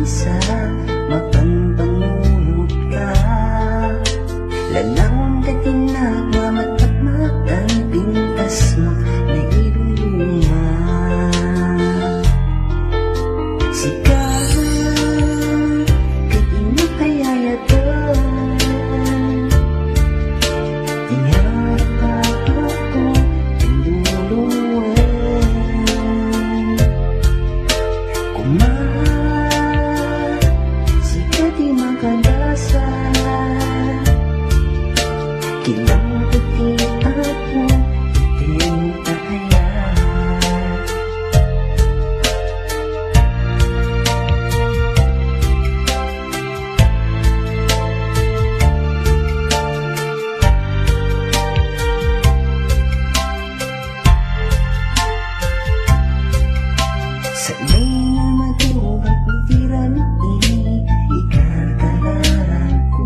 isa, mapambangungot ka. Lalang ka tinagmamatagmatan, pintas mo na iluluma. Sikat, katinag kayayatan, tingarap ka ako, tinulungan. Sikat di makadasa, kilang puti ako, tinutaya. Sanay na matubag magtirami, ikakalaran ko.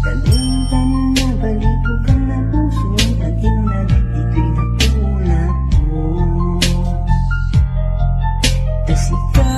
Taling-taling na balikukan na puso, natingnan, ito'y natulak ko. Tas ikaw